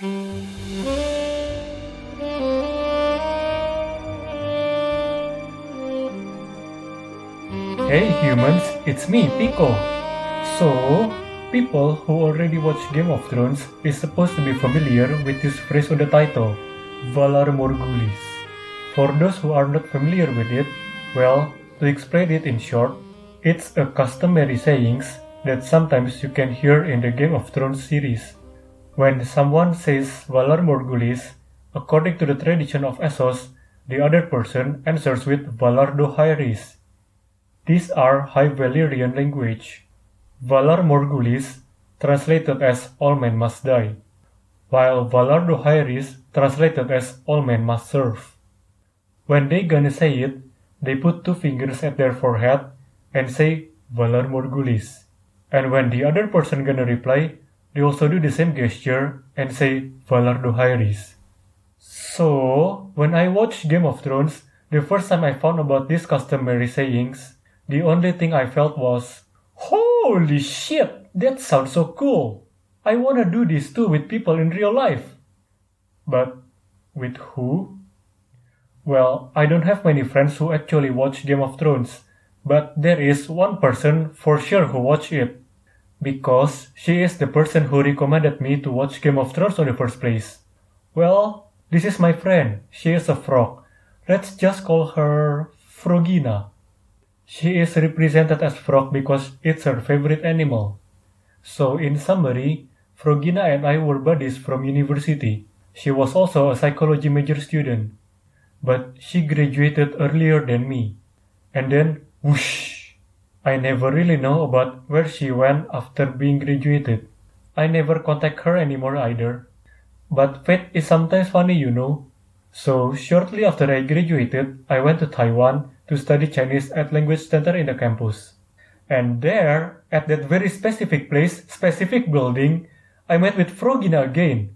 Hey humans, it's me, Pico. So, people who already watch Game of Thrones is supposed to be familiar with this phrase on the title, Valar Morghulis. For those who are not familiar with it, well, to explain it in short, it's a customary sayings that sometimes you can hear in the Game of Thrones series. When someone says Valar Morghulis, according to the tradition of Essos, the other person answers with Valar Dohaeris. These are High Valyrian language. Valar Morghulis, translated as All Men Must Die, while Valar Dohaeris, translated as All Men Must Serve. When they gonna say it, they put two fingers at their forehead and say Valar Morghulis. And when the other person gonna reply, they also do the same gesture and say Valar Dohaeris. So, when I watched Game of Thrones, the first time I found about these customary sayings, the only thing I felt was, holy shit, that sounds so cool. I wanna do this too with people in real life. But with who? Well, I don't have many friends who actually watch Game of Thrones, but there is one person for sure who watch it. Because she is the person who recommended me to watch Game of Thrones in the first place. Well, this is my friend. She is a frog. Let's just call her Frogina. She is represented as frog because it's her favorite animal. So in summary, Frogina and I were buddies from university. She was also a psychology major student. But she graduated earlier than me. And then, whoosh! I never really know about where she went after being graduated. I never contact her anymore either. But fate is sometimes funny, you know. So, shortly after I graduated, I went to Taiwan to study Chinese at Language Center in the campus. And there, at that very specific place, specific building, I met with Frogina again.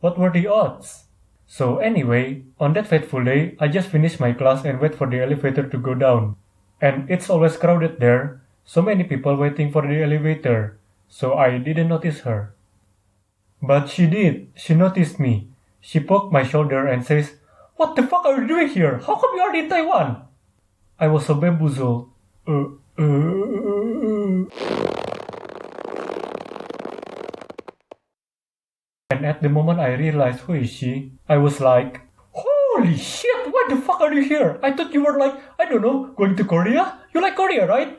What were the odds? So anyway, on that fateful day, I just finished my class and wait for the elevator to go down. And it's always crowded there, so many people waiting for the elevator, so I didn't notice her. But she did. She noticed me. She poked my shoulder and says, "What the fuck are you doing here? How come you are in Taiwan?" I was so bamboozled. And at the moment I realized who is she, I was like, holy shit, why the fuck are you here? I thought you were like, I don't know, going to Korea? You like Korea, right?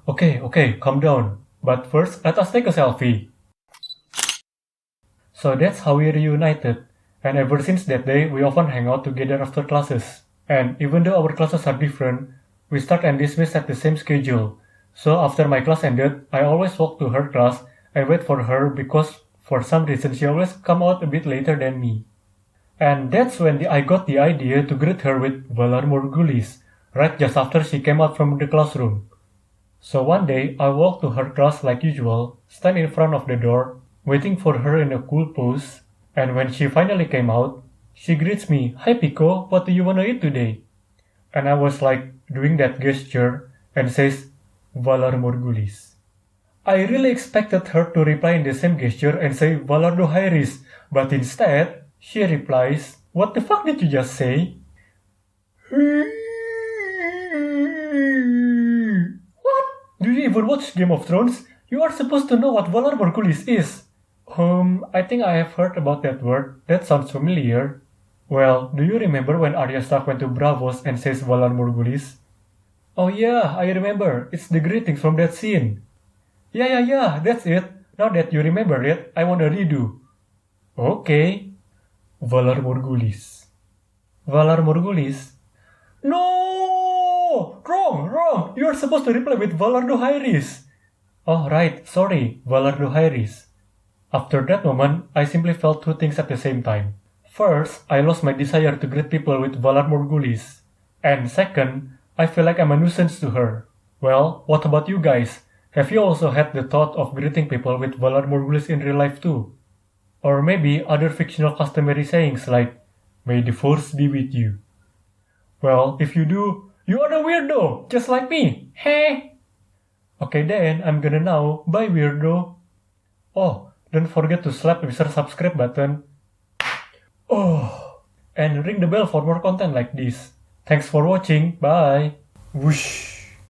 Okay, calm down. But first, let us take a selfie. So that's how we reunited. And ever since that day, we often hang out together after classes. And even though our classes are different, we start and dismiss at the same schedule. So after my class ended, I always walk to her class and wait for her because for some reason she always come out a bit later than me. And that's when I got the idea to greet her with Valar Morghulis, right just after she came out from the classroom. So one day I walked to her class like usual, stand in front of the door, waiting for her in a cool pose, and when she finally came out, she greets me, "Hi Pico, what do you wanna eat today?" And I was like doing that gesture and says, Valar Morghulis. I really expected her to reply in the same gesture and say Valar Dohaeris, but instead, she replies, "What the fuck did you just say?" What? Do you even watch Game of Thrones? You are supposed to know what Valar Morghulis is. I think I have heard about that word. That sounds familiar. Well, do you remember when Arya Stark went to Bravos and says Valar Morghulis? Oh yeah, I remember. It's the greetings from that scene. Yeah, that's it. Now that you remember it, I want a redo. Okay. Valar Morghulis. Valar Morghulis? No! Wrong! You're supposed to reply with Valar Dohaeris. Oh right, sorry, Valar Dohaeris. After that moment, I simply felt two things at the same time. First, I lost my desire to greet people with Valar Morghulis. And second, I feel like I'm a nuisance to her. Well, what about you guys? Have you also had the thought of greeting people with Valar Morghulis in real life too? Or maybe other fictional customary sayings like, "May the force be with you." Well, if you do, you are a weirdo, just like me. Hey! Okay then, I'm gonna now. Bye weirdo. Oh, Don't forget to slap the subscribe button. Oh, and ring the bell for more content like this. Thanks for watching. Bye. Whoosh.